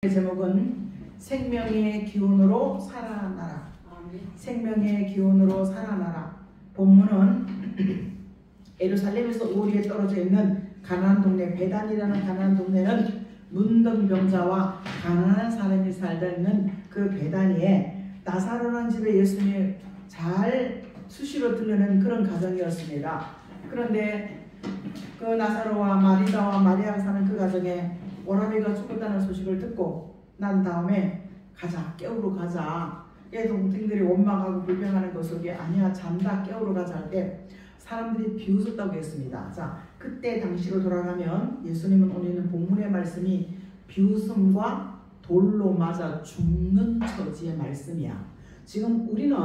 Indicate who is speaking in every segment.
Speaker 1: 제목은 생명의 기운으로 살아나라. 생명의 기운으로 살아나라. 본문은 예루살렘에서 우리에 떨어져 있는 가나안 동네, 베단이라는 가나안 동네는 문둥병자와 가난한 사람이 살다 있는 그 베단이에 나사로라는 집에 예수님이 잘 수시로 들르는 그런 가정이었습니다. 그런데 그 나사로와 마리다와 마리아가 사는 그 가정에 오라비가 죽었다는 소식을 듣고 난 다음에 가자, 깨우러 가자. 얘 동생들이 원망하고 불평하는 것 속에 아니야, 잔다, 깨우러 가자 할 때 사람들이 비웃었다고 했습니다. 자, 그때 당시로 돌아가면 예수님은 오늘 있는 본문의 말씀이 비웃음과 돌로 맞아 죽는 처지의 말씀이야. 지금 우리는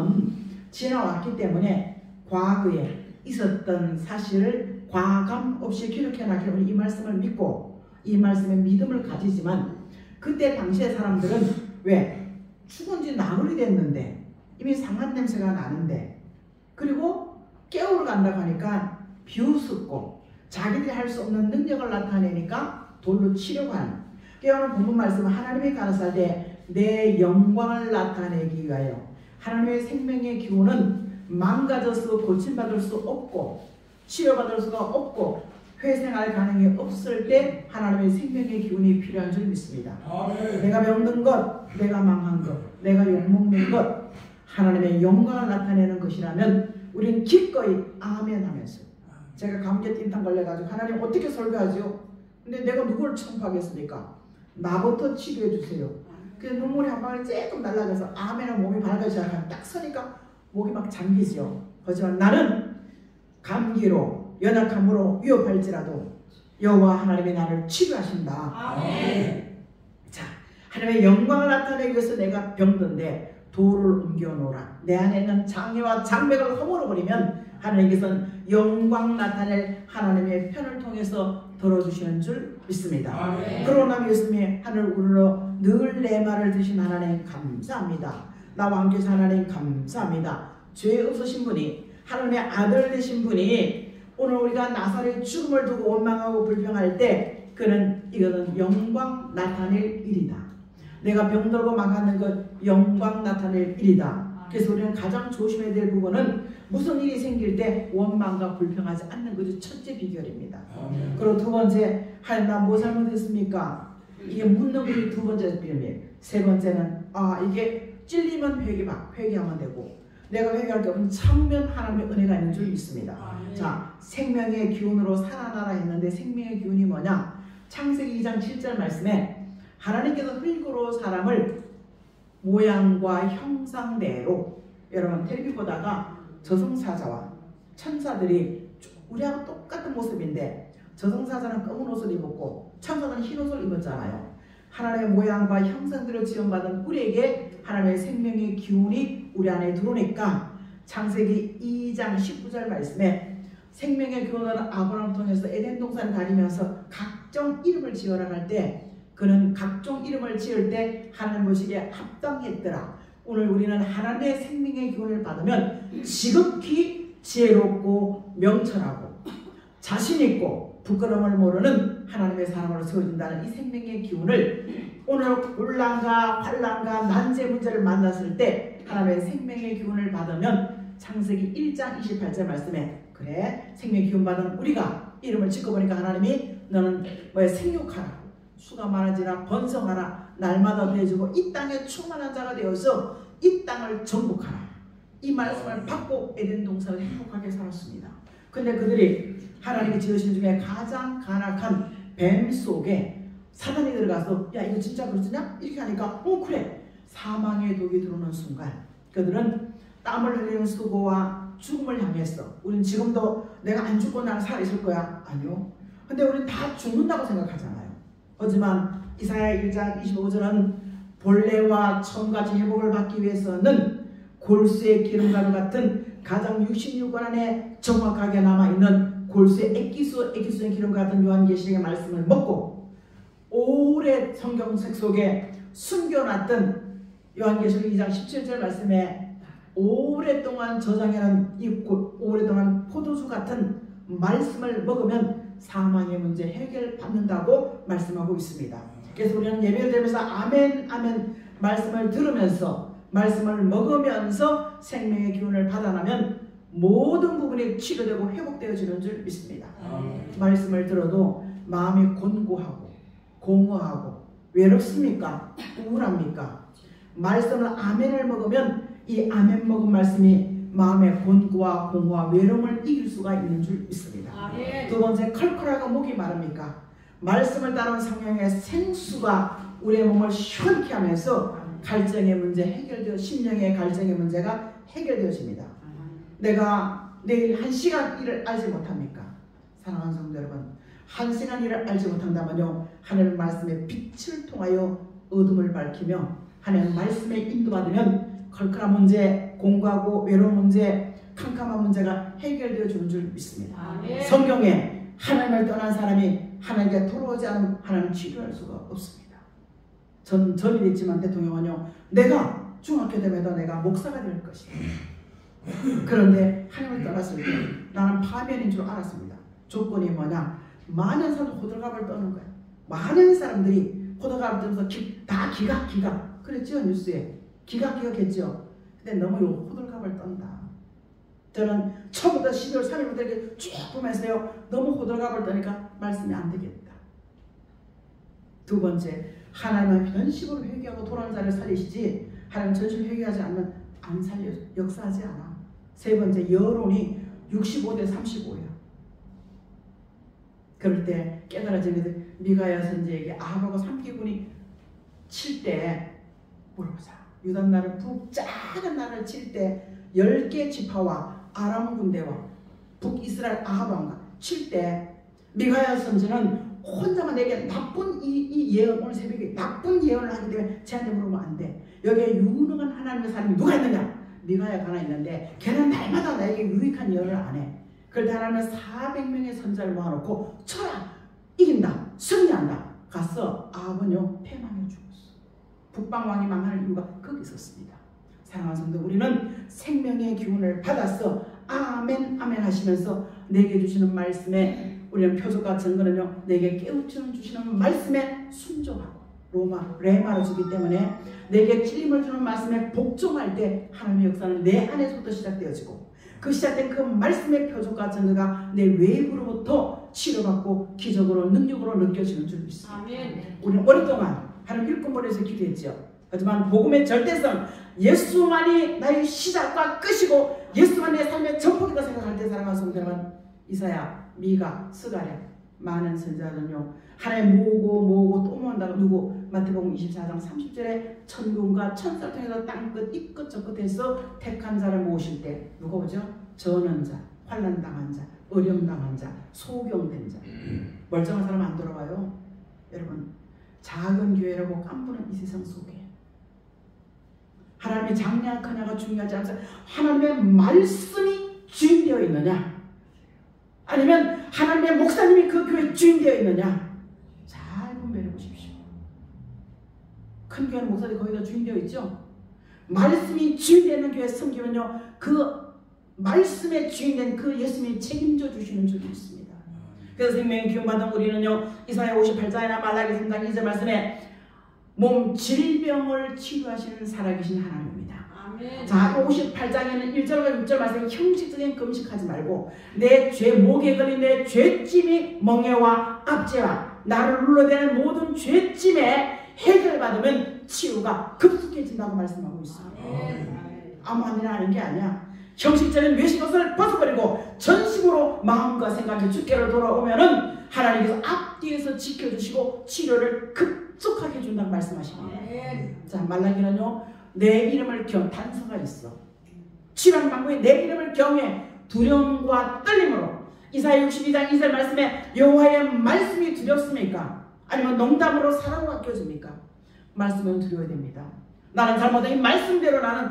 Speaker 1: 지나왔기 때문에 과거에 있었던 사실을 과감 없이 기록해놨기 때문에 이 말씀을 믿고 이 말씀에 믿음을 가지지만 그때 당시의 사람들은 왜? 죽은 지 나흘이 됐는데 이미 상한 냄새가 나는데 그리고 깨우러 간다고 하니까 비웃었고 자기들이 할 수 없는 능력을 나타내니까 돌로 치려고 하는. 깨우는 본문 말씀은 하나님이 가라사대 내 영광을 나타내기 위하여 하나님의 생명의 기운은 망가져서 고침받을 수 없고 치료받을 수가 없고 회생할 가능이 없을 때 하나님의 생명의 기운이 필요한 줄 믿습니다. 내가 병든 것, 내가 망한 것, 내가 욕먹는 것, 하나님의 영광을 나타내는 것이라면 우리는 기꺼이 아멘 하면서. 제가 감기에 띵탕 걸려가지고 하나님 어떻게 설교하죠? 근데 내가 누구를 청구하겠습니까? 나부터 치료해 주세요. 그래서 눈물이 한 방울 조금 날라가서 아멘하면 몸이 밝아지기 시작하면 딱 서니까 목이 막 잠기죠. 하지만 나는 감기로 연약함으로 위협할지라도 여호와 하나님이 나를 치료하신다. 아멘. 자, 하나님의 영광을 나타내기 위해서 내가 병든데 돌을 옮겨놓으라. 내 안에 있는 장애와 장벽을 허물어버리면 하나님께서는 영광 나타낼 하나님의 편을 통해서 들어주시는 줄 믿습니다. 아멘. 그러나 예수님이 하늘 우러러 늘 내 말을 드신 하나님 감사합니다. 나와 함께 하신 하나님 감사합니다. 죄 없으신 분이 하나님의 아들 되신 분이 오늘 우리가 나사로의 죽음을 두고 원망하고 불평할 때 그는 이거는 영광 나타낼 일이다. 내가 병들고 망하는 것 영광 나타낼 일이다. 그래서 우리는 가장 조심해야 될 부분은 무슨 일이 생길 때 원망과 불평하지 않는 것이 첫째 비결입니다. 그리고 두 번째, 하나님 나 뭐 잘못했습니까? 이게 묻는 것이 두 번째 비밀이에요. 세 번째는 이게 찔리면 회개하면 되고 내가 회개할 게 없으면 참으면 하나님의 은혜가 있는 줄 믿습니다. 자, 생명의 기운으로 살아나라 했는데 생명의 기운이 뭐냐? 창세기 2장 7절 말씀에 하나님께서 흙으로 사람을 모양과 형상대로, 여러분 텔레비 보다가 저승사자와 천사들이 우리하고 똑같은 모습인데 저승사자는 검은 옷을 입었고 천사는 흰 옷을 입었잖아요. 하나님의 모양과 형상대로 지원받은 우리에게 하나님의 생명의 기운이 우리 안에 들어오니까 창세기 2장 19절 말씀에 생명의 기운은 아브라함을 통해서 에덴 동산을 다니면서 각종 이름을 지어라 할 때 그는 각종 이름을 지을 때 하나님 보시기에 합당했더라. 오늘 우리는 하나님의 생명의 기운을 받으면 지극히 지혜롭고 명철하고 자신있고 부끄러움을 모르는 하나님의 사람으로 세워진다는 이 생명의 기운을 오늘 곤란과 환난과 난제 문제를 만났을 때 하나님의 생명의 기운을 받으면 창세기 1장 28절 말씀에 그래 생명의 기운 받은 우리가 이름을 짓고 보니까 하나님이 너는 생육하라, 수가 많아지라, 번성하라, 날마다 더해지고 이 땅에 충만한 자가 되어서 이 땅을 정복하라. 이 말씀을 받고 에덴 동산을 행복하게 살았습니다. 근데 그들이 하나님이 지으신 중에 가장 간악한 뱀 속에 사단이 들어가서 야 이거 진짜 그렇냐? 이렇게 하니까 그래. 사망의 독이 들어오는 순간 그들은 땀을 흘리는 수고와 죽음을 향했어. 우린 지금도 내가 안 죽고 나는 살아있을 거야. 아니요. 근데 우린 다 죽는다고 생각하잖아요. 하지만 이사야 1장 25절은 벌레와 처음같이 회복을 받기 위해서는 골수의 기름가루 같은 가장 66권 안에 정확하게 남아있는 골수의 액기수의 기름 같은 요한계시록의 말씀을 먹고 오래 성경책 속에 숨겨놨던 요한계시록 2장 17절 말씀에 오랫동안 저장해놓은 오랫동안 포도주 같은 말씀을 먹으면 사망의 문제 해결받는다고 말씀하고 있습니다. 그래서 우리는 예배를 드리면서 아멘 아멘 말씀을 들으면서 말씀을 먹으면서 생명의 기운을 받아나면 모든 부분이 치료되고 회복되어지는 줄 믿습니다. 말씀을 들어도 마음이 곤고하고 공허하고 외롭습니까? 우울합니까? 말씀을 아멘을 먹으면 이 아멘 먹은 말씀이 마음의 곤고와 공허와 외로움을 이길 수가 있는 줄 믿습니다. 두 번째, 컬컬하고 목이 마릅니까? 말씀을 따르는 성령의 생수가 우리의 몸을 시원케 하면서 갈증의 문제 해결되어 심령의 갈증의 문제가 해결되어집니다. 내가 내일 1시간 일을 알지 못합니까? 사랑하는 성도 여러분, 1시간 일을 알지 못한다면요, 하나님의 말씀의 빛을 통하여 어둠을 밝히며 하나님의 말씀에 인도받으면 컬컬한 문제, 공부하고 외로운 문제, 캄캄한 문제가 해결되어 주는 줄 믿습니다. 성경에 하나님을 떠난 사람이 하나님께 돌아오지 않으면 하나님 치료할 수가 없습니다. 전이 됐지만 대통령은요, 내가 중학교 되면 내가 목사가 될 것이다. 그런데 하나님을 떠났을 때 나는 파면인 줄 알았습니다. 조건이 뭐냐? 많은 사람들 호들갑을 떠는 거야. 많은 사람들이 호들갑을 떠면서 다 기각 그랬죠, 뉴스에. 기각했죠. 근데 너무 호들갑을 떤다. 저는 처음부터 12월 3일부터 이렇게 쭉 보면서요, 너무 호들갑을 떠니까 말씀이 안 되겠다. 두 번째, 하나님은 현식으로 회개하고 돌아온 자를 살리시지 하나님 전심 회개하지 않으면 안 살려, 역사하지 않아. 세 번째, 여론이 65대 35야. 그럴 때 깨달아지는데 미가야 선지에게 아합하고 삼기군이 칠 때 물어보자. 유다 나라를 작은 나라를 칠 때 10개 지파와 아람 군대와 북이스라엘 아합 왕과 칠 때 미가야 선지는 혼자만 내게 나쁜 이 예언, 오늘 새벽에 나쁜 예언을 하기 때문에 쟤한테 물어보면 안 돼. 여기에 유능한 하나님의 사람이 누가 있느냐? 미가야가 하나 있는데 걔는 날마다 나에게 유익한 예언을 안 해. 그럴 때 하나님은 400명의 선자를 모아놓고 쳐라! 이긴다! 승리한다! 가서 아합은요 패망해 죽었어. 북방왕이 망하는 이유가 거기 있었습니다. 사랑하는 성도, 우리는 생명의 기운을 받아서 아멘 아멘 하시면서 내게 주시는 말씀에 우리는 표적과 증거는요 내게 깨우쳐 주시는 말씀에 순종하고 레마로 주기 때문에 내게 찔림을 주는 말씀에 복종할 때 하나님의 역사는 내 안에서부터 시작되어지고 그 시작된 그 말씀의 표적과 증거가 내 외부로부터 치료받고 기적으로 능력으로 느껴지는 줄 믿습니다. 아멘. 우리는 오랫동안 하나님 일꾼벌에서 기도했죠. 하지만 복음의 절대성, 예수만이 나의 시작과 끝이고 예수만 내 삶의 전복이다 생각할 때 사랑하는 성도 여러분, 이사야, 미가, 스가랴 많은 선자들은요 하나님 모으고 또 모은다고 누구? 마태복음 24장 30절에 천군과 천사를 통해서 땅끝 이끝 저끝에서 택한 자를 모으실 때 누가 오죠? 저는 자, 환난당한 자, 어려움당한 자, 소경된 자. 멀쩡한 사람 안 돌아와요. 여러분, 작은 교회라고 깜부는 이 세상 속에 하나님의 작냐 크냐가 중요하지 않아서 하나님의 말씀이 주인되어 있느냐, 아니면 하나님의 목사님이 그 교회에 주인되어 있느냐, 잘 분별해 보십시오. 큰 교회는 목사들이 거의 다 주인되어 있죠. 말씀이 주인되어 있는 교회 섬기면요 그 말씀에 주인된 그 예수님이 책임져 주시는 줄 믿습니다. 그래서 생명의 기운 받은 우리는요 이사야 58장이나 말라기 3장 2절 말씀에 몸 질병을 치료하시는 살아계신 하나님입니다. 아멘. 자, 58장에는 1절과 6절 말씀에 형식적인 금식하지 말고 내 죄, 목에 걸린 내 죄짐이 멍에와 압제와 나를 눌러대는 모든 죄짐에 해결받으면 치유가 급속해진다고 말씀하고 있습니다. 아무 한이나 하는 게 아니야. 형식적인 외식옷을 벗어버리고 전심으로 마음과 생각이 주께로 돌아오면은 하나님께서 앞뒤에서 지켜주시고 치료를 급속하게 해준다고 말씀하십니다. 자, 말라기는요 내 이름을 단서가 있어. 치료방법에 내 이름을 경외 두려움과 떨림으로. 이사야 62장 2절 말씀에 여호와의 말씀이 두렵습니까? 아니면 농담으로 사랑으로 아껴집니까? 말씀은 두려워야 됩니다. 나는 잘못한 이 말씀대로 나는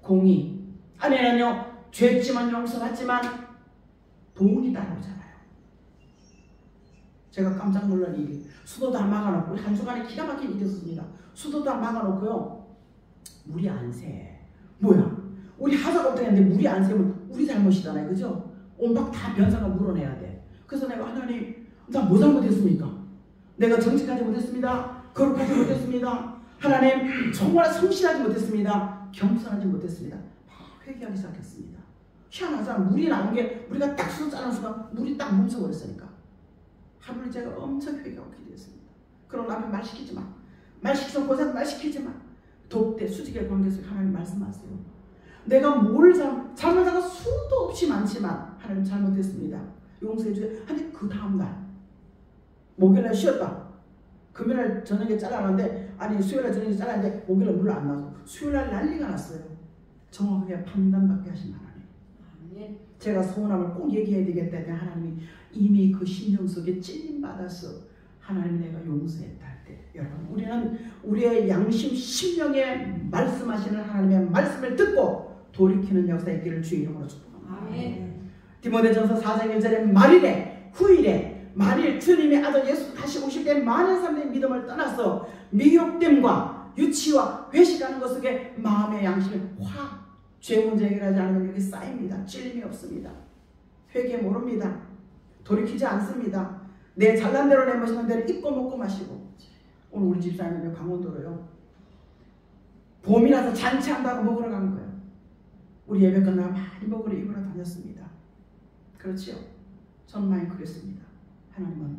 Speaker 1: 공의, 아니면요 죄짐은 용서받지만 보응이 따라오잖아요. 제가 깜짝 놀란 일이, 수도도 안 막아놓고, 우리 한 주간에 기가 막힌 일이 있었습니다. 수도도 안 막아놓고요 물이 안 새. 뭐야, 우리 하자가 어떻게 했는데 물이 안 새면 우리 잘못이잖아요, 그죠? 온갖 다 변상을 물어내야 돼. 그래서 내가 하나님, 나 뭐 잘못했습니까? 내가 정직하지 못했습니다. 거룩하지 못했습니다. 하나님 정말 성실하지 못했습니다. 겸손하지 못했습니다. 회개하기 시작했습니다. 희한하잖아. 물이 나온 게 우리가 딱 손 짜는 순간 물이 딱 멈춰버렸으니까 하루를 제가 엄청 회개하고 기도했습니다. 그럼 남편 말 시키지 마. 말 시키면 고생 말 시키지 마. 돕대 수직의 관계 속에 하나님 말씀하세요. 내가 뭘 잘못한 건 수도 없이 많지만 하나님 잘못했습니다. 용서해 주세요. 근데 그 다음날 목요일날 쉬었다. 금요일날 저녁에 잘라놨는데 아니 수요일날 저녁에 잘랐는데 목요일날 물 안 나와서 수요일날 난리가 났어요. 정확하게 판단받게 하신 하나님. 제가 서운함을 꼭 얘기해야 되겠다 했더니 하나님이 이미 그 심령 속에 찔림받아서 하나님 내가 용서했다 할 때 여러분 우리는 우리의 양심 심령에 말씀하시는 하나님의 말씀을 듣고 돌이키는 역사의 있기를 주의 이름으로 축복합니다. 디모데전서 4장 1절에 말일에 후일에 만일 주님의 아들 예수 다시 오실 때 많은 사람들이 믿음을 떠나서 미혹됨과 유치와 회식하는 것 속에 마음의 양심이 죄 문제 해결하지 않으면 여기 쌓입니다. 찔림이 없습니다. 회개 모릅니다. 돌이키지 않습니다. 내 잘난 대로 내 멋있는 대로 입고 먹고 마시고 오늘 우리 집사님이 강원도로요. 봄이라서 잔치한다고 먹으러 간 거예요. 우리 예배 끝나고 많이 먹으러 입으러 다녔습니다. 그렇지요? 전 많이 그랬습니다. 하나님은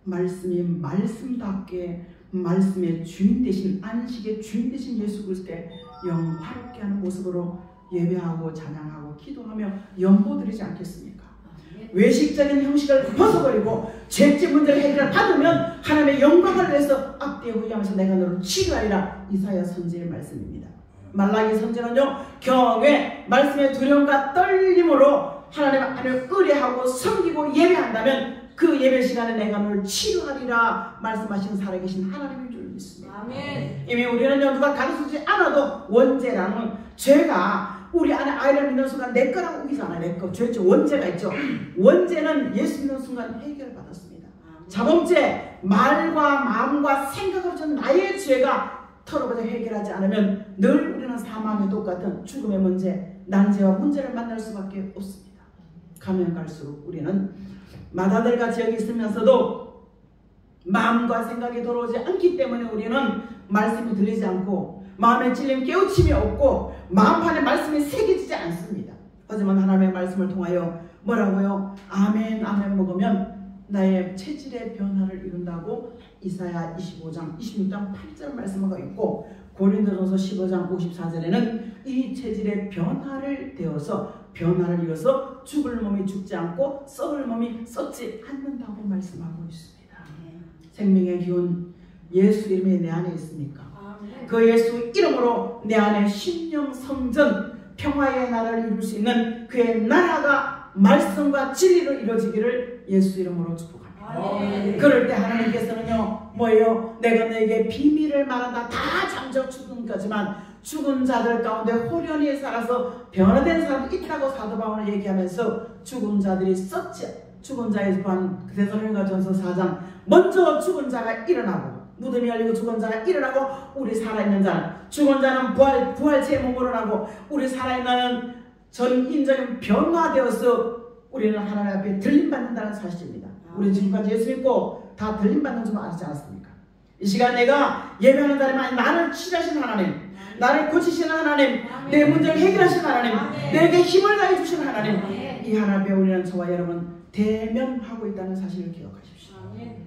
Speaker 1: 말씀이 말씀답게 말씀의 주인 되신 안식의 주인 되신 예수 그리스도의 영화롭게 하는 모습으로 예배하고 찬양하고 기도하며 연보드리지 않겠습니까? 외식적인 형식을 벗어버리고 죄집 문제를 해결을 받으면 하나님의 영광을 위해서 앞뒤에 후회하면서 내가 너를 치료하리라. 이사야 선지의 말씀입니다. 말라기 선지는요 경외 말씀의 두려움과 떨림으로 하나님을 의뢰하고 섬기고 예배한다면 그 예배 시간에 내가 너를 치료하리라 말씀하신 살아계신 하나님인 줄 믿습니다. 아멘. 이미 우리는요 누가 가르치지 않아도 원죄라는 죄가 우리 안에 아이를 믿는 순간 내 거라고 우기잖아요. 내 거. 죄죠. 원죄가 있죠. 원죄는 예수 믿는 순간 해결받았습니다. 자범죄, 말과 마음과 생각으로 전 나의 죄가 털어버려 해결하지 않으면 늘 우리는 사망의 똑같은 죽음의 문제, 난제와 문제를 만날 수밖에 없습니다. 가면 갈수록 우리는 마다들같이 여기 있으면서도 마음과 생각이 돌아오지 않기 때문에 우리는 말씀이 들리지 않고 마음에 찔림 깨우침이 없고 마음판에 말씀이 새겨지지 않습니다. 하지만 하나님의 말씀을 통하여 뭐라고요? 아멘 아멘 먹으면 나의 체질의 변화를 이룬다고 이사야 25장 26장 8절 말씀하고 있고 고린도전서 15장 54절에는 이 체질의 변화를 되어서 변화를 이뤄서 죽을 몸이 죽지 않고 썩을 몸이 썩지 않는다고 말씀하고 있습니다. 생명의 기운 예수 이름이 내 안에 있습니까? 그 예수 이름으로 내 안에 심령 성전 평화의 나라를 이룰 수 있는 그의 나라가 말씀과 진리로 이루어지기를 예수 이름으로 축복합니다. 그럴 때 하나님께서는요 뭐예요? 내가 너에게 비밀을 말한다. 다 잠적 죽은 거지만 죽은 자들 가운데 호련히 살아서 변화된 사람도 있다고 사도 바울은 얘기하면서 죽은 자들이 썩지 죽은 자의 반 데살로니가전서 4장 먼저 죽은 자가 일어나고 무덤이 열리고 죽은 자가 일어나고 우리 살아있는 자는 죽은 자는 부활체에 몸으로나고 우리 살아있는 전인적인 변화되어서 우리는 하나님 앞에 들림받는다는 사실입니다. 우리 지금까지 예수 믿고 다 들림받는 줄 알지 않았습니까? 이 시간 내가 예배하는 자리만 나를 치료하신 하나님, 나를 고치시는 하나님, 내 문제를 해결하시는 하나님, 내게 힘을 다해 주시는 하나님, 이 하나님 앞에 우리는 저와 여러분 대면하고 있다는 사실을 기억하십시오.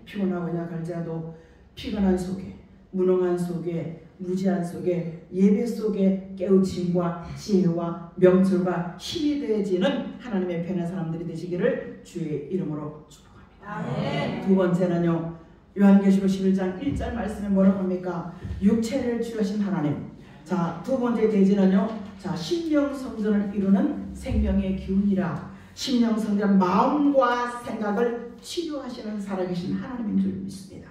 Speaker 1: 피곤하고 약할지라도 피곤한 속에, 무능한 속에, 무지한 속에, 예배 속에 깨우침과 지혜와 명철과 힘이 되어지는 하나님의 편의 사람들이 되시기를 주의 이름으로 축복합니다. 두 번째는요, 요한계시록 11장 1절 말씀에 뭐라고 합니까? 육체를 취하신 하나님. 자, 두 번째 대지는요, 자, 심령 성전을 이루는 생명의 기운이라. 심령 성전, 마음과 생각을 치료하시는 살아계신 하나님인 줄 믿습니다.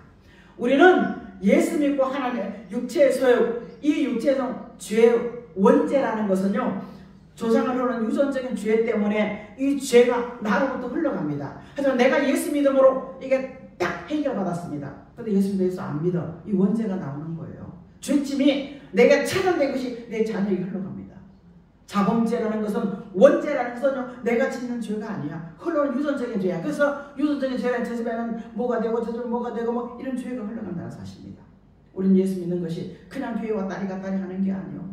Speaker 1: 우리는 예수 믿고 하나님 육체의 소욕, 이 육체에서 죄 원죄라는 것은요 조상을 흐르는 유전적인 죄 때문에 이 죄가 나로부터 흘러갑니다. 하지만 내가 예수 믿음으로 이게 딱 해결받았습니다. 근데 예수 믿어서 안 믿어. 이 원죄가 나오는 거예요. 죄짐이 내가 차단된 것이 내 자녀에게 흘러갑니다. 자범죄라는 것은 원죄라는 것은 내가 짓는 죄가 아니야. 흘러오는 유전적인 죄야. 그래서 유전적인 죄가 제 집에는 뭐가 되고 저 집은 뭐가 되고 뭐 이런 죄가 흘러간다는 사실입니다. 우리는 예수 믿는 것이 그냥 교회 왔다리 갔다리 하는 게 아니요.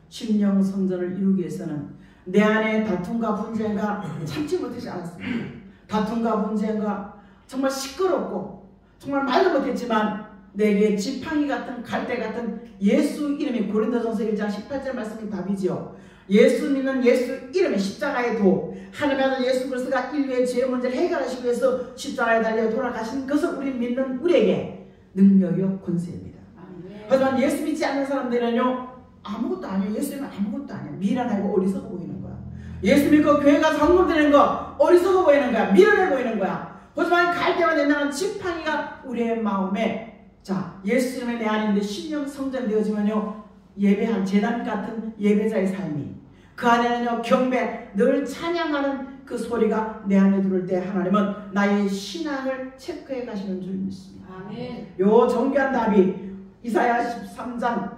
Speaker 1: 심령 성전을 이루기 위해서는 내 안에 다툼과 분쟁과 참지 못하지 않았습니다. 다툼과 분쟁과 정말 시끄럽고 정말 말도 못했지만 내게 지팡이 같은 갈대 같은 예수 이름이 고린도전서 1장 18절 말씀이 답이지요. 예수 믿는 예수 이름의 십자가의 도, 하나님의 아들 예수 그리스도가 인류의 죄의 문제를 해결하시기 위해서 십자가에 달려 돌아가신 것을 우리 믿는 우리에게 능력이요 권세입니다. 하지만 예수 믿지 않는 사람들은요 아무것도 아니에요. 예수 믿으면 아무것도 아니에요. 미련하고 어리석어 보이는 거야. 예수 믿고 교회 가서 헌금 드리는 거 어리석어 보이는 거야. 미련해 보이는 거야. 하지만 갈대와 내나는 지팡이가 우리의 마음에, 자, 예수 이름의 내 안인데 신령 성전 되어지면요 예배한 제단 같은 예배자의 삶이, 그 안에는요 경배, 늘 찬양하는 그 소리가 내 안에 들어올 때 하나님은 나의 신앙을 체크해 가시는 줄 믿습니다. 아멘. 요 정교한 답이 이사야 13장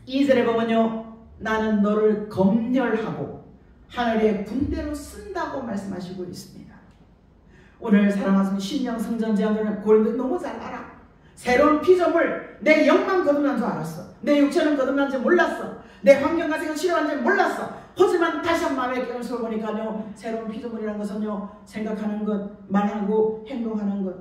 Speaker 1: 2절에 보면요 나는 너를 검열하고 하늘의 군대로 쓴다고 말씀하시고 있습니다. 오늘 사랑하는 신령 성전 제안들은 고린도 너무 잘 알아. 새로운 피조물, 내 영만 거듭난 줄 알았어. 내 육체는 거듭난 줄 몰랐어. 내 환경과 생각 치료한 줄 몰랐어. 하지만 다시 한 마음에 깨어서 보니까요 새로운 피조물이라는 것은요 생각하는 것, 말하고 행동하는 것,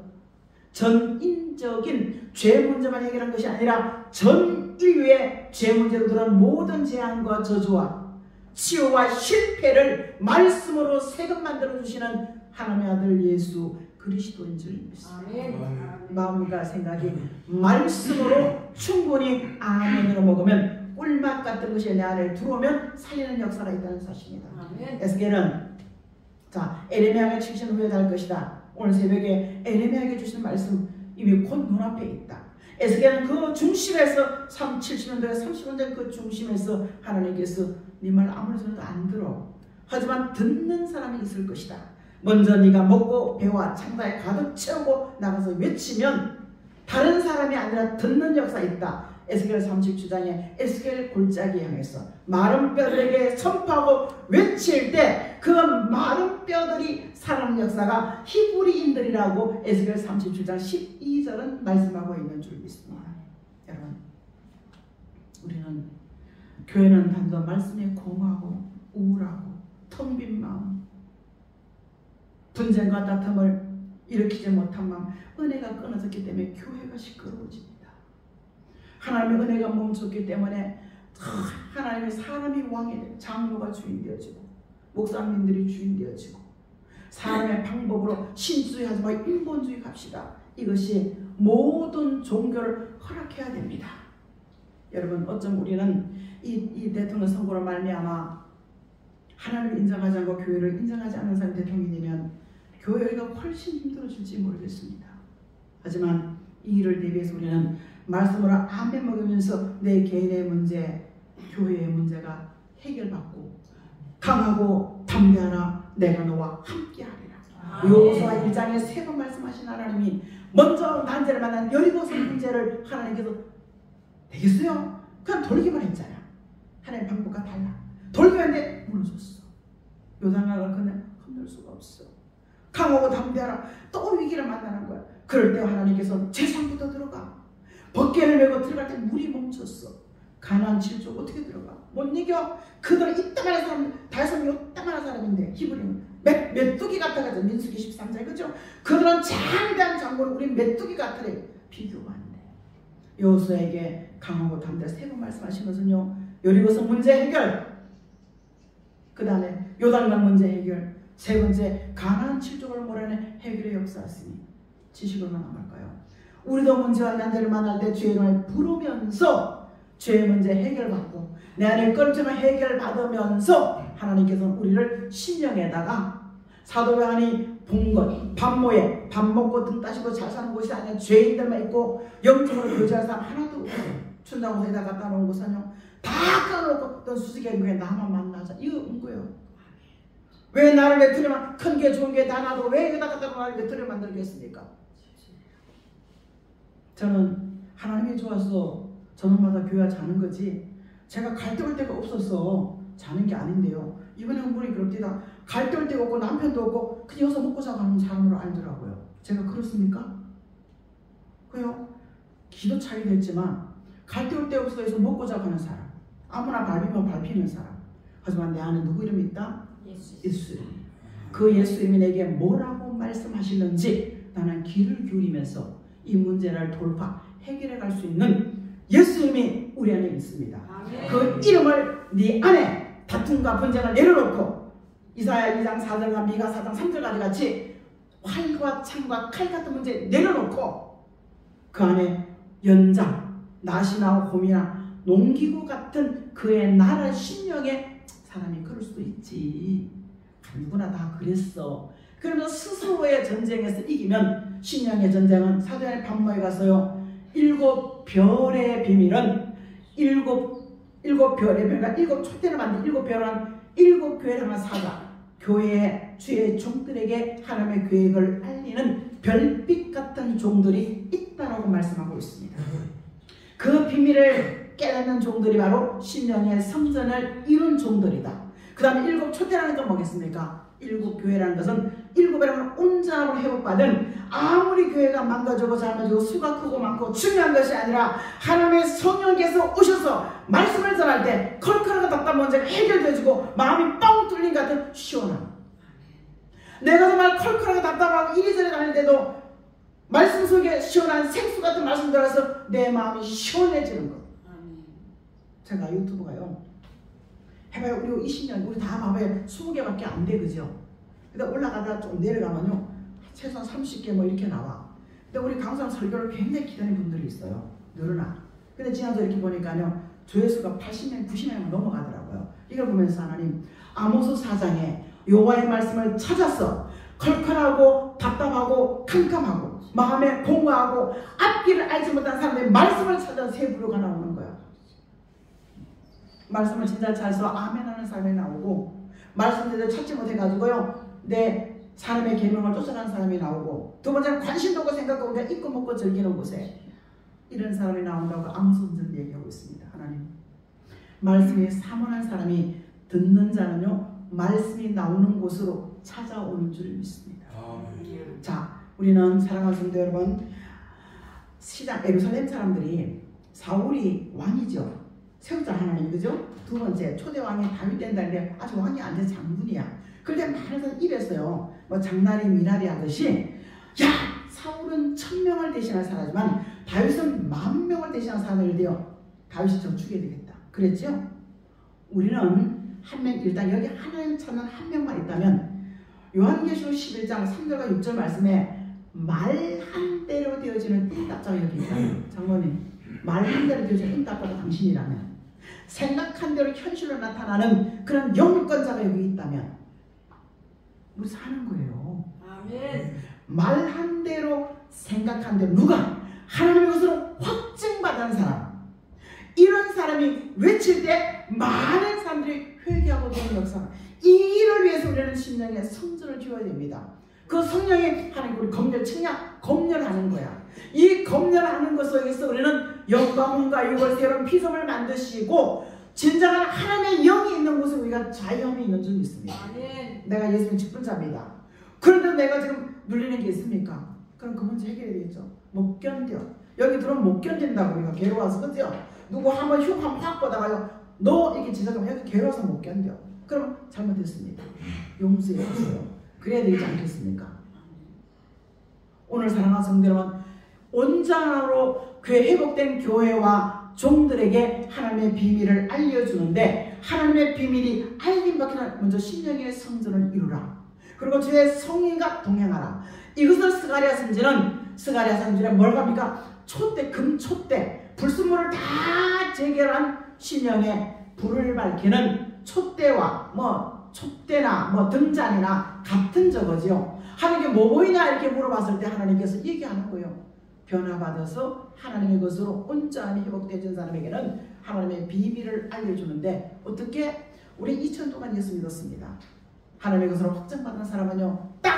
Speaker 1: 전인적인 죄 문제만 해결한 것이 아니라 전 인류의 죄 문제로 들어온 모든 재앙과 저주와 치유와 실패를 말씀으로 새금 만들어주시는 하나님의 아들 예수 그리스도인 줄 믿습니다. 마음과 생각이 말씀으로 충분히 아멘으로 먹으면 꿀맛 같은 것이 내 안에 들어오면 살리는 역사가 있다는 사실입니다. 에스겔은 자 에레미야가 70년 후에 달 것이다. 오늘 새벽에 에레미야에게 주시는 말씀 이미 곧 눈앞에 있다. 에스겔은 그 중심에서 70년도에 30년 전 그 중심에서 하나님께서 네 말 아무리 들어도 안 들어. 하지만 듣는 사람이 있을 것이다. 먼저 네가 먹고 배와 창자에 가득 채우고 나가서 외치면 다른 사람이 아니라 듣는 역사 있다. 에스겔 37장에 에스겔 골짜기 향해서 마른 뼈들에게 선포하고 외칠 때 그 마른 뼈들이 살아나는 역사가 히브리인들이라고 에스겔 37장 12절은 말씀하고 있는 줄 믿습니다. 여러분, 우리는 교회는 단순 말씀에 공하고 우울하고 텅 빈 마음, 분쟁과 다툼을 일으키지 못한 마음, 은혜가 끊어졌기 때문에 교회가 시끄러워집니다. 하나님의 은혜가 멈췄기 때문에 하나님의 사람이 왕이 되고 장로가 주인 되어지고 목사님들이 주인 되어지고 사람의 방법으로 신주의하지 말고 인본주의 갑시다. 이것이 모든 종교를 허락해야 됩니다. 여러분, 어쩜 우리는 이 대통령 선거로 말미암아 하나님을 인정하지 않고 교회를 인정하지 않는 사람이 대통령이 되면 교회가 훨씬 힘들어질지 모르겠습니다. 하지만 이 일을 대비해서 우리는 말씀으로 아멘 먹으면서 내 개인의 문제, 교회의 문제가 해결받고 강하고 담대하라 내가 너와 함께하리라. 여호수아 1장에 3번 말씀하신 하나님이 먼저 난제를 만난 여리고성 문제를 하나님께서 되겠어요? 그냥 돌기만 했잖아. 하나님 방법과 달라. 돌기만 했는데 무너졌어. 요단강을 건널 수가 없어. 강하고 담대하라. 또 위기를 만나는 거야. 그럴 때 하나님께서 제상부터 들어가. 벗개를 메고 들어갈 때 물이 멈췄어. 가나안 7족 어떻게 들어가? 못 이겨. 그들은 이따만한 사람, 다윗은 이따만한 사람인데 히브리는 메뚜기 같아가지고 민수기 13장 그죠? 그들은 장대한 장군을 우리 메뚜기 같으래. 비교가 안 돼. 여호수아에게 강하고 담대한 3번 말씀하신 것은요, 여리고성 문제 해결, 그 다음에 요단강 문제 해결, 3번째 가나안 7족을 몰아내 해결의 역사였으니 지식으로만 남을까요? 우리도 문제와 난제를 만날 때 주의 이름을 부르면서 죄의 문제 해결받고 내 안에 끌어지는 해결받으면서 하나님께서는 우리를 심령에다가 사도 요한이 본 것, 밤모에 밥 먹고 등 따시고 잘 사는 곳이 아니라 죄인들만 있고 영적으로 교제할 사람 하나도 없고 춘다고에다 갖다 놓은 곳은요 다 까놓고 어떤 수직의 나만 만나자 이거 온 거예요. 왜 나를 외투리만 큰 게 좋은 게 다 놔두고 왜 여기다 갖다 나를 외투리 만들겠습니까? 저는 하나님이 좋아서 저녁마다 교회 자는 거지 제가 갈 데 올 데가 없어서 자는 게 아닌데요. 이번에 한 분이 그럽디다. 갈 데 올 데가 없고 남편도 없고 그냥 여기서 먹고 자고 하는 사람으로 알더라고요. 제가 그렇습니까? 그요? 기도 차기도 했지만 갈 데 올 데 없어 해서 먹고 자고 하는 사람, 아무나 밟으면 밟히는 사람. 하지만 내 안에 누구 이름이 있다? 예수 이름. 그 예수 이름이 내게 뭐라고 말씀하시는지 나는 귀를 기울이면서 이 문제를 해결해 갈 수 있는 예수 이름이 우리 안에 있습니다. 아멘. 그 이름을 네 안에 다툼과 분쟁을 내려놓고 이사야 2장 4절과 미가 4장 3절까지 같이 활과 창과 칼 같은 문제 내려놓고 그 안에 연장, 낫이나 곰이나 농기구 같은 그의 나라 심령에 사람이 그럴 수도 있지. 누구나 다 그랬어. 그러면서 스스로의 전쟁에서 이기면 신령의 전쟁은 사도행전 반모에 가서요. 7별의 비밀은 7별의 비밀과 7촛대를 만든 7별은 7교회를 하는 사자, 교회의 주의 종들에게 하나님의 계획을 알리는 별빛 같은 종들이 있다라고 말씀하고 있습니다. 그 비밀을 깨닫는 종들이 바로 신령의 성전을 이룬 종들이다. 그 다음에 7촛대라는 건 뭐겠습니까? 7교회라는 것은 7이라는 온전함으로 회복받은, 아무리 교회가 망가지고 잘못지고 수가 크고 많고 중요한 것이 아니라 하나님의 성령께서 오셔서 말씀을 전할 때 컬컬하고 답답한 문제가 해결되어지고 마음이 뻥 뚫린 것 같은 시원함. 내가 정말 컬컬하고 답답하고 이리저리 다닐 때도 말씀 속에 시원한 생수 같은 말씀 들어서 내 마음이 시원해지는 것. 제가 유튜브가요, 해봐요. 우리 20년, 우리 다 봐봐요. 20개밖에 안 돼, 그죠? 근데 올라가다 좀 내려가면요, 최소한 30개 뭐 이렇게 나와. 근데 우리 강사람 설교를 굉장히 기다리는 분들이 있어요. 늘어나. 근데 지난주에 이렇게 보니까요, 조회수가 80명, 90명 넘어가더라고요. 이걸 보면서 하나님, 아모스 4장에 여호와의 말씀을 찾아서 컬컬하고 답답하고 캄캄하고 마음에 공허하고 앞길을 알지 못한 사람들의 말씀을 찾아 세 부류가 나오는 거야. 말씀을 진짜 잘서 아멘 하는 사람이 나오고, 말씀대로 찾지 못해가지고요 내 사람의 계명을 쫓아가는 사람이 나오고, 두 번째는 관심도 없고 생각도 없고 입고 먹고 즐기는 곳에 이런 사람이 나온다고 아모스는 얘기하고 있습니다. 하나님, 말씀이 사모한 사람이 듣는 자는요 말씀이 나오는 곳으로 찾아오는 줄 믿습니다. 자, 우리는 사랑하는 성도 여러분, 시장 예루살렘 사람들이 사울이 왕이죠. 세우자 하나님, 그죠? 두 번째 초대 왕이 다윗 된다는데 아직 왕이 안 돼, 장군이야. 그런데 많은 사람이 이랬어요. 뭐 장날이 미나리 하듯이, 야, 사울은 1000명을 대신할 사람이지만 다윗은 10,000명을 대신할 사람을 돼요. 다윗이 저 죽여야 되겠다. 그랬죠? 우리는 한 명, 일단 여기 하나님 찾는 한 명만 있다면 요한계시록 11장 3절과 6절 말씀에 말 한 대로 되어지는 응답자가 여기 있다. 장모님, 말 한 대로 되어지는 응답자가 당신이라면, 생각한 대로 현실로 나타나는 그런 영권자가 여기 있다면 우리 사는 거예요. 아멘. 말 한 대로 생각한 대로, 누가? 하나님의 것으로 확증받은 사람. 이런 사람이 외칠 때 많은 사람들이 회개하고 되는 역사. 이 일을 위해서 우리는 신령의 성전을 지어야 됩니다. 그 성령이 하나님 우리 검열, 측량, 검열하는 거야. 이 검열하는 것 속에서 우리는 영과 몸과 육을 새로운 피조물 만드시고 진정한 하나님의 영이 있는 곳에 우리가 자유함이 있는 줄 믿습니다. 아멘. 내가 예수님 직분자입니다. 그런데 내가 지금 눌리는 게 있습니까? 그럼 그 문제 해결해야 되겠죠. 못 견뎌. 여기 들어오면 못 견딘다고, 우리가 괴로워서, 그죠? 누구 한번 흉 한번 확 보다가요, 너 이렇게 지적하면 여기 괴로워서 못 견뎌. 그럼 잘못했습니다. 용서해 주세요. 그래야 되지 않겠습니까? 오늘 사랑하는 성도 여러분, 온전함으로 회복된 교회와 종들에게 하나님의 비밀을 알려주는데, 하나님의 비밀이 알림 받기 전에 먼저 신령의 성전을 이루라. 그리고 주의 성령과 동행하라. 이것을 스가랴 선지자는 뭘 합니까? 촛대, 금촛대, 불순물을 다 재결한 신령의 불을 밝히는 촛대와 촛대나 등잔이나 같은 저거죠. 하나님께 뭐 보이냐 이렇게 물어봤을 때 하나님께서 얘기하는 거예요. 변화받아서 하나님의 것으로 온전히 회복되어진 사람에게는 하나님의 비밀을 알려주는데, 어떻게? 우리 2000년 동안 예수 믿었습니다. 하나님의 것으로 확정받은 사람은요, 딱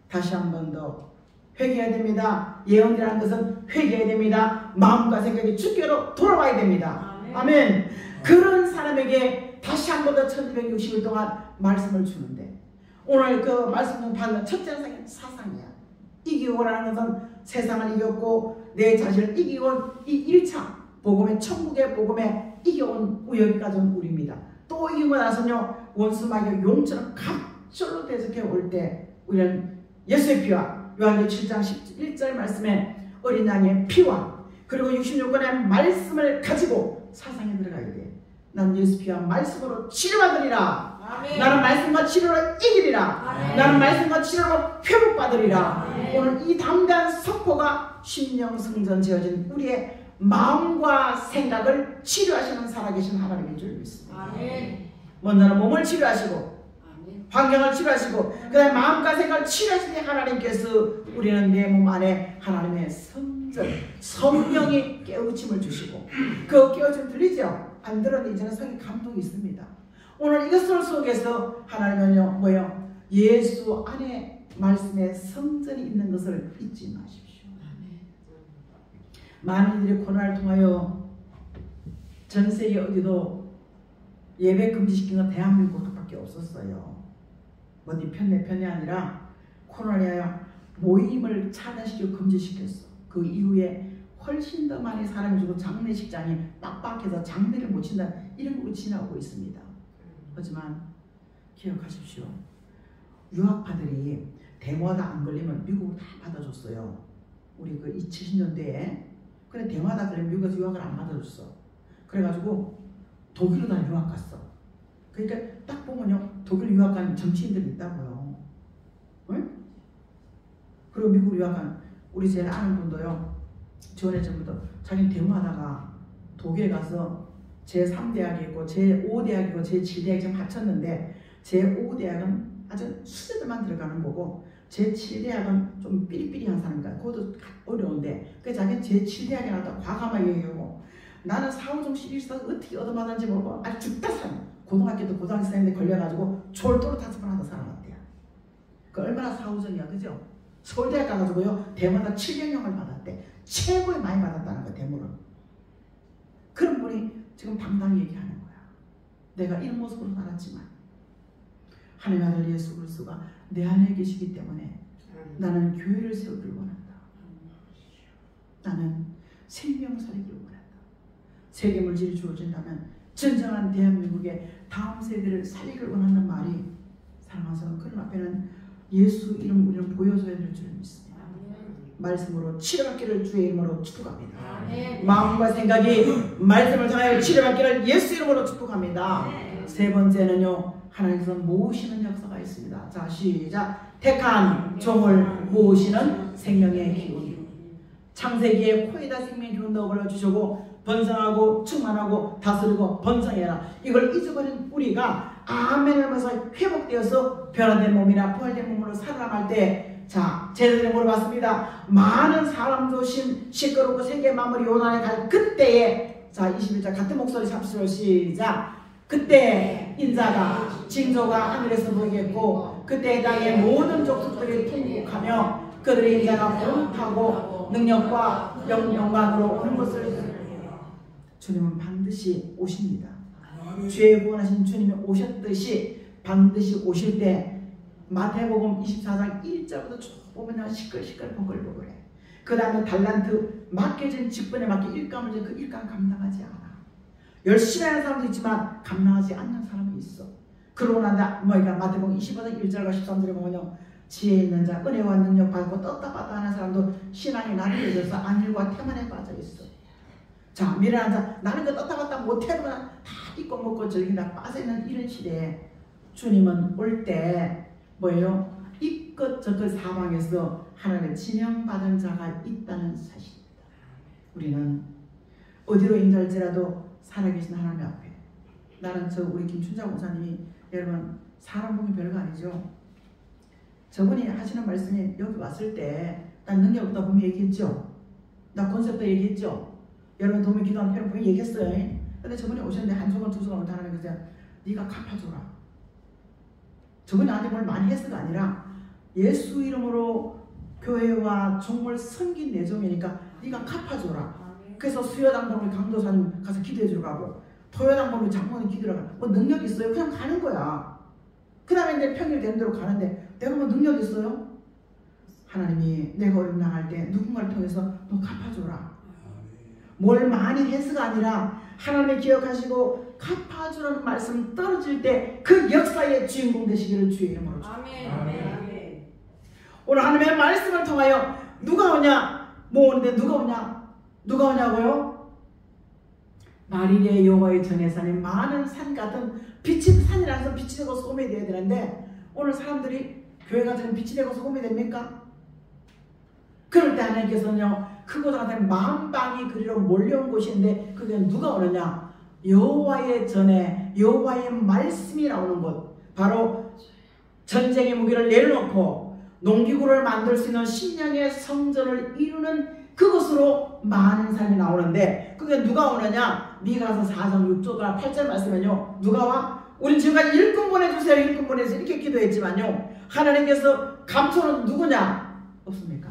Speaker 1: 다시 한 번 더 회개해야 됩니다. 예언이라는 것은 회개해야 됩니다. 마음과 생각이 주께로 돌아와야 됩니다. 아멘. 아멘. 그런 사람에게 다시 한 번 더 1260일 동안 말씀을 주는데, 오늘 그 말씀을 받는 첫째 사상이야. 이기고라는 것은 세상을 이겼고 내 자신을 이기고 이 1차 복음의 천국의 복음에 이겨온 여기까지 온 우리입니다. 또 이기고 나서는요 원수 마귀가 용처럼 갑절로 대적해 올 때 우리는 예수의 피와 요한계시록 7장 11절 말씀에 어린 양의 피와 그리고 66권의 말씀을 가지고 사상에 들어가야 돼. 난 예수 피와 말씀으로 치료받으리라. 아멘. 나는 말씀과 치료로 이기리라. 아멘. 나는 말씀과 치료로 회복받으리라. 아멘. 오늘 이 담대한 선포가 심령성전 지어진 우리의 마음과 생각을 치료하시는 살아계신 하나님인 줄 믿습니다. 아멘. 먼저는 몸을 치료하시고 환경을 치료하시고 그 다음에 마음과 생각을 치료하시는 하나님께서 우리는 내 몸 안에 하나님의 성전 성령이 깨우침을 주시고 그 깨우침 들리죠? 안 들었는데 이제는 성의 감동이 있습니다. 오늘 이것을 속에서 하나님은요 뭐예요? 예수 안에 말씀의 성전이 있는 것을 잊지 마십시오. 많은 이들이 코로나를 통하여 전 세계 어디도 예배 금지시킨 건 대한민국밖에 없었어요. 어디 편내 편이 아니라 코로나에 하여 모임을 차단시키고 금지시켰어. 그 이후에 훨씬 더 많이 사람이 죽고 장례식장이 빡빡해서 장례를 못 친다 이런 걸로 지나고 있습니다. 하지만 기억하십시오. 유학파들이 데모하다 안 걸리면 미국으로 다 받아줬어요. 우리 그 70년대에 그래 데모하다 걸리면 미국에서 유학을 안 받아줬어. 그래가지고 독일로 다 유학 갔어. 그러니까 딱 보면요 독일 유학 간 정치인들이 있다고요. 응? 그리고 미국 유학 간 우리 제일 아는 분도요 지원해 전부터 자기는 데모하다가 독일에 가서 제3대학이 있고 제5대학이 있고 제7대학이 지금 합쳤는데 제5대학은 아주 수제들만 들어가는 거고 제7대학은 좀 삐리삐리한 사람이니까 그것도 어려운데 그래서 자기는 제7대학에 나왔다 과감하게 얘기하고 나는 사후종 시리즈에서 어떻게 얻어맞았는지 모르고 아주 죽다 살아. 고등학교 때 고등학생인데 걸려가지고 졸도로 다섯 번 하다 살아났대요. 그 얼마나 사후종이야 그죠? 서울대학 가가지고요 대마다 700명을 받았대. 최고에 많이 받았다는 거야 대모는. 그런 분이 지금 당당히 얘기하는 거야. 내가 이런 모습으로 살았지만 하나님 아들 예수 그리스도가 내 안에 계시기 때문에 나는 교회를 세우기를 원한다. 나는 생명을 살리기를 원한다. 세계 물질이 주어진다면 진정한 대한민국의 다음 세대를 살리기를 원한다는 말이 사랑하는 사람 그런 앞에는 예수 이름 우리는 보여줘야 될 줄 믿습니다. 말씀으로 치료받기를 주의 이름으로 축복합니다. 마음과 생각이 말씀을 통하여 치료받기를 예수 이름으로 축복합니다. 세 번째는요 하나님께서 모으시는 역사가 있습니다. 자 시작. 택한 종을 모으시는 생명의 기운. 창세기에 코에다 생명의 기운 넣어 주시고 번성하고 충만하고 다스리고 번성해라. 이걸 잊어버린 우리가 아멘을 하면서 회복되어서 변화된 몸이나 부활된 몸으로 살아남을 때 자 제자들이 물어봤습니다. 많은 사람 조심 시끄럽고 세계 마무리 요단에 갈 그때에 자 21절 같은 목소리 잡수요 시작. 그때 인자가 징조가 하늘에서 보이겠고 그때 땅의 모든 족속들이 통곡하며 그들의 인자가 거룩하고 능력과 영광으로 오는 것을 주님은 반드시 오십니다. 죄 구원하신 주님이 오셨듯이 반드시 오실 때 마태복음 24장 1절부터 쭉 보면 시끌시끌 버글버글해. 그 다음에 달란트 맡겨진 직분에 맡겨 일감을 준 그 일감 감당하지 않아. 열심히 하는 사람도 있지만 감당하지 않는 사람이 있어. 그러고 나서 뭐니까 마태복음 25장 1절과 13절에 보면요 지혜 있는 자 은혜와 능력 받고 떴다 봤다 하는 사람도 신앙이 나뉘어져서 안일과 태만에 빠져 있어. 자 미련한 자 나는 그 떴다 봤다 못해도만 다 잊고 먹고 즐긴다 빠져있는 이런 시대에 주님은 올 때 뭐예요? 이것저것 사방에서 하나님의 지명받은 자가 있다는 사실입니다. 우리는 어디로 인자할지라도 살아계신 하나님 앞에 나는 우리 김춘자 목사님이 여러분 사람 보기 별거 아니죠. 저분이 하시는 말씀이 여기 왔을 때 난 능력 없다 분명히 얘기했죠. 나 권세 얘기했죠. 여러분 도움이 기도하는 여러분 분명히 얘기했어요. 근데 저분이 오셨는데 한 손을 두 손을 못 하는 거죠. 네가 갚아줘라. 저분이 나한테 뭘 많이 했어가 아니라 예수 이름으로 교회와 종을 섬긴 내 종이니까 네가 갚아줘라. 그래서 수여당번을 강도사님 가서 기도해주러 가고 토요당번을 장모님 기도하러 가고 뭐 능력 있어요? 그냥 가는 거야. 그 다음에 이제 평일 되는 대로 가는데 내가 뭐 능력 있어요? 하나님이 내가 어려움 당할 때 누군가를 통해서 너 갚아줘라. 뭘 많이 해서가 아니라 하나님이 기억하시고 갚아주라는 말씀 떨어질 때 그 역사의 주인공 되시기를 주의 이름으로 축원합니다. 오늘 하나님의 말씀을 통하여 누가 오냐? 모으는데 누가 오냐? 누가 오냐고요? 만일의 여호와의 전에 사는 많은 산 같은 빛이 산이라서 빛이 되고 소금이 되어야 되는데 오늘 사람들이 교회가 지금 빛이 되고 소금이 됩니까? 그럴 때 하나님께서는요 그곳한테 만방이 그리로 몰려온 곳인데 그게 누가 오느냐? 여호와의 전에 여호와의 말씀이 나오는 곳, 바로 전쟁의 무기를 내려놓고 농기구를 만들 수 있는 신령의 성전을 이루는 그곳으로 많은 사람이 나오는데 그게 누가 오느냐? 미가서 4장 6절과 8절 말씀은요 누가 와? 우린 지금까지 일꾼 보내주세요 일꾼 보내주세요 이렇게 기도했지만요 하나님께서 감춰놓은 누구냐? 없습니까?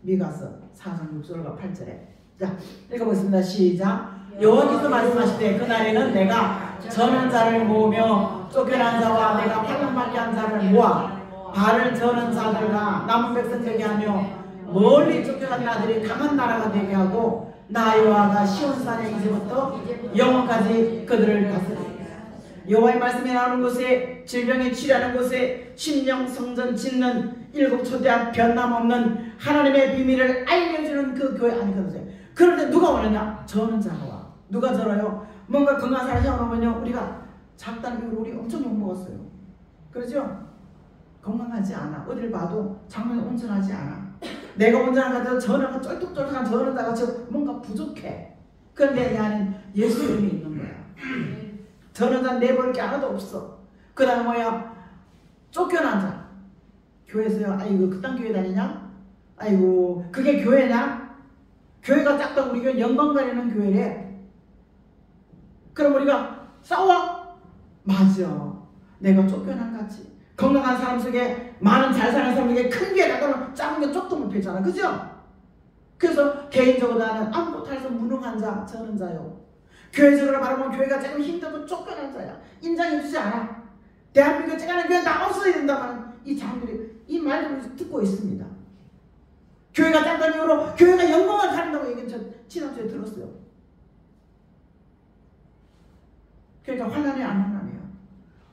Speaker 1: 미가서 4장 6절과 8절에 자 읽어보겠습니다. 시작. 여호와께서 말씀하시되 그날에는 내가 저는 자를 모으며 쫓겨난 자와 내가 파경받게 한 자를 모아 발을 저는 자들과 남은 백성 되게 하며 멀리 쫓겨간 나들이 강한 나라가 되게 하고 나 여호와가 시온산에 이제부터 영원까지 그들을 다스리리라. 여호와의 말씀이 나오는 곳에 질병이 치료하는 곳에 심령 성전 짓는 일곱 초대한 변함없는 하나님의 비밀을 알려주는 그 교회 아니거든요. 그런데 누가 오느냐? 저는 자가 와. 누가 저러요? 뭔가 건강한 사람이 오면요 우리가 작단 이후로 우리 엄청 욕먹었어요. 그렇죠? 건강하지 않아. 어딜 봐도 장면이 온전하지 않아. 내가 온전한 것 같아도 저는 쫄뚝쫄뚝한 저는 다 같이 뭔가 부족해. 그런데 내 안에 예수 이름이 있는 거야. 저는 다 내버릴 게 하나도 없어. 그 다음에 뭐야? 쫓겨난 자. 교회에서요. 아이고 그딴 교회 다니냐? 아이고 그게 교회냐? 교회가 작다 우리 교회 영광 가리는 교회래. 그럼 우리가 싸워? 맞아. 내가 쫓겨난 같이. 건강한 사람 속에 많은 잘 사는 사람 속에 큰 교회 가서는 작은 게 쪽도 못 펴잖아. 그죠? 그래서 개인적으로 나는 아무것도 할수 무능한 자, 저는 자요. 교회적으로 말하면 교회가 조금 힘들고 쫓겨난 자야. 인정해주지 않아. 대한민국에 쫓겨난 교회 다 없어야 된다는 이 자들이 이 말들을 듣고 있습니다. 교회가 짱단 이후로 교회가 영광을 가린다고 얘기는 저 지난주에 들었어요. 그러니까 환난이 안 환난해요.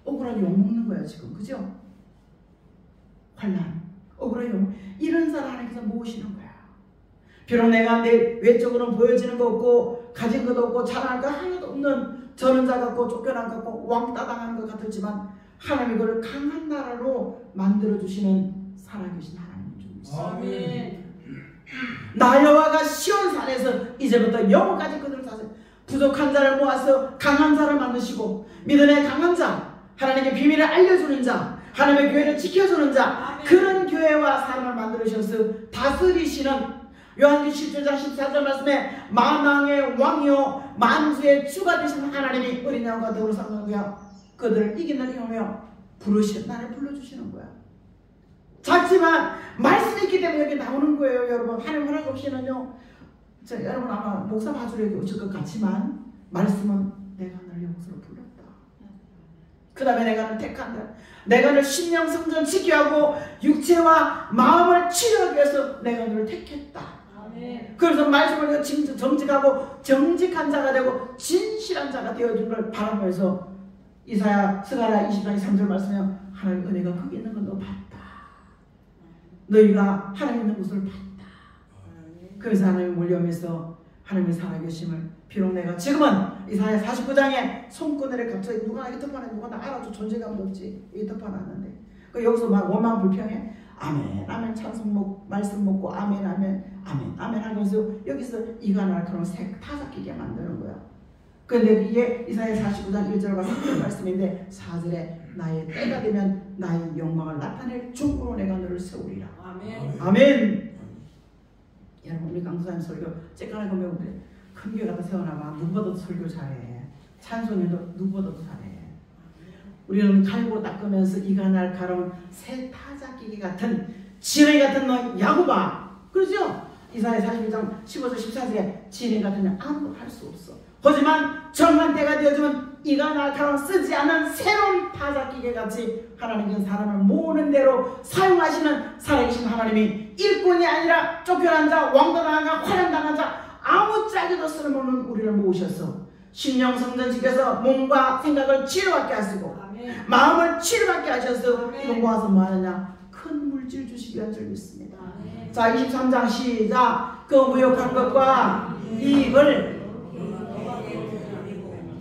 Speaker 1: 억울하게 욕먹는 거야 지금. 그죠? 환난, 억울하게 욕먹는 이런 사람 하나님께서 모으시는 거야. 비록 내가 내 외적으로는 보여지는 거 없고 가진 것도 없고 잘하는 거 하나도 없는 저는 자 같고 쫓겨난 것 같고 왕따 당하는 것 같았지만 하나님이 그걸 강한 나라로 만들어주시는 살아계신 하나님 중 있어요.
Speaker 2: 아멘.
Speaker 1: 나 여호와가 시온산에서 이제부터 영원까지 그들을 다스려 부족한 자를 모아서 강한 자를 만드시고 믿음의 강한 자, 하나님의 비밀을 알려주는 자, 하나님의 교회를 지켜주는 자, 아멘. 그런 교회와 사람을 만들으셔서 다스리시는 요한계시록 17장 14절 말씀에 만왕의 왕이요 만주의 주가 되신 하나님이 어린 양과 더불어 상노하여 그들을 이기는 이오며 부르시는 나를 불러주시는 거야. 작지만 말씀이 있기 때문에 여기 나오는 거예요. 여러분 하나님 허락 없이는요 여러분 아마 목사 봐주려고 오실 것 같지만 말씀은 내가 너를 영으로 불렀다. 그 다음에 내가 너를 택한다. 내가 너를 심령 성전 지키게 하고 육체와 마음을 치료하기 위해서 내가 너를 택했다. 그래서 말씀을 정직하고 정직한 자가 되고 진실한 자가 되어준 걸 바라면서 이사야 스가랴 20장 3절 말씀에 하나님 은혜가 거기 있는 건 너 봤다. 너희가 하나님 있는 곳을 봤다. 그래서 하나님이 몰려오면서 하나님의 살아계심을 비록 내가 지금은 이사야 49장에 손바닥에 갑자기 누가 이게 덮어놨 누가 나 알아줘 존재감도 없지 이게 덮어놨는데 여기서 막 원망 불평해 아멘 아멘 찬송 말씀 먹고 아멘 아멘 아멘 아멘 하면서 여기서 이가 날처럼 타삭기게 만드는 거야. 그런데 이게 이사야 49장 1절과 3절 말씀인데 4절에 나의 때가 되면 나의 영광을 나타낼 종으로 내가 너를 세우리라.
Speaker 2: 아멘.
Speaker 1: 아멘. 여러분 우리 강수사님 설교 쬐깐하게 보면 그래. 큰 교회 갖다 세워놔봐. 누구보다도 설교 잘해. 찬송에도 누구보다도 잘해. 우리는 갈고 닦으면서 이가 날카로운 새 타작기기 같은 지렁이 같은 너 야구바. 그러죠? 이사야 41장 15절 14절에 지렁이 같은 너 아무것도 할 수 없어. 하지만 정한 때가 되어지면 이가 날카로운 쓰지 않는 새로운 타작기계 같이 하나님께서 사람을 모으는 대로 사용하시는 살아계신 하나님이 일꾼이 아니라 쫓겨난 자, 왕따당한 자, 환영당한 자, 아무짝에도 쓸모없는 우리를 모으셔서 신령 성전시켜서 몸과 생각을 치료받게 하시고 아멘. 마음을 치료받게 하셔서 이거 모아서 뭐하느냐? 큰 물질 주시기를 줄 믿습니다. 아멘. 자, 23장 시작. 그 무욕한 것과 이익을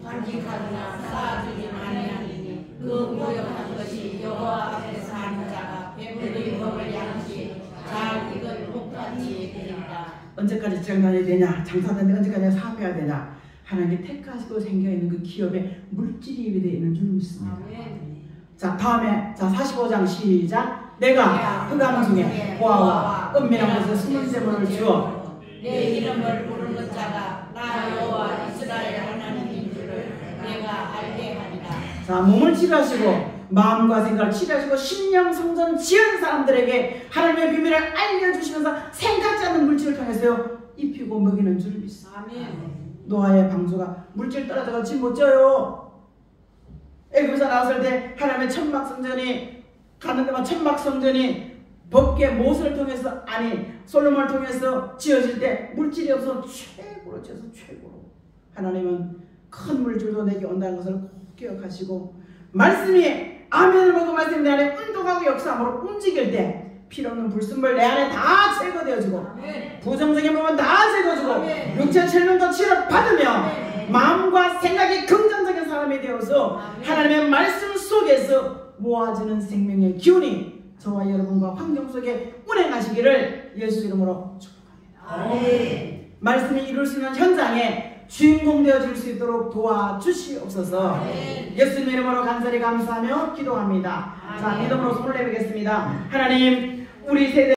Speaker 2: 간직하거나 쌓아두지 아니하니 그 무욕한 것이 여호와 앞에서 하는 자가 배불리 먹을 양식 잘 익은 복같이 되리라.
Speaker 1: 언제까지 장사해야 되냐? 장사하는데 언제까지 사업해야 되냐? 하나님이 택하시고 생겨있는 그 기업에 물질이 입에 있는 줄 믿습니다. 아멘. 자, 다음에 자 45장 시작. 내가 흑암 중에 보아와 은밀한 곳에 숨은 재물을 주어
Speaker 2: 내 이름을 부르는 자가 나 여호와 이스라엘 하나님인 줄을 내가 알게 하리라.
Speaker 1: 자, 몸을 치료하시고 마음과 생각을 치료하시고 신령 성전 지은 사람들에게 하나님의 비밀을 알려주시면서 생각지 않는 물질을 통해서 입히고 먹이는 줄 믿습니다. 아멘. 노아의 방주가 물질 떨어져서 짐 못 져요. 애굽에서 나왔을 때 하나님의 천막 성전이 가는 데만 천막 성전이 법계 못을 통해서 아니 솔로몬을 통해서 지어질 때 물질이 없어 최고로 지어서 최고로 하나님은 큰 물질도 내게 온다는 것을 꼭 기억하시고 말씀이 아멘을 먹고 말씀이 내 안에 운동하고 역사함으로 움직일 때 필요없는 불순물 내 안에 다 제거되어지고 아멘. 부정적인 부분 다 제거되고 육체 질병도 치료받으며 아멘. 마음과 생각이 긍정적인 사람이 되어서 아멘. 하나님의 말씀 속에서 모아지는 생명의 기운이 저와 여러분과 환경 속에 운행하시기를 예수 이름으로 축복합니다. 아멘. 말씀이 이룰 수 있는 현장에 주인공 되어줄 수 있도록 도와주시옵소서. 아멘. 예수님 이름으로 간절히 감사하며 기도합니다. 아멘. 자, 믿음으로 손을 내밀겠습니다. 하나님, 우리 세대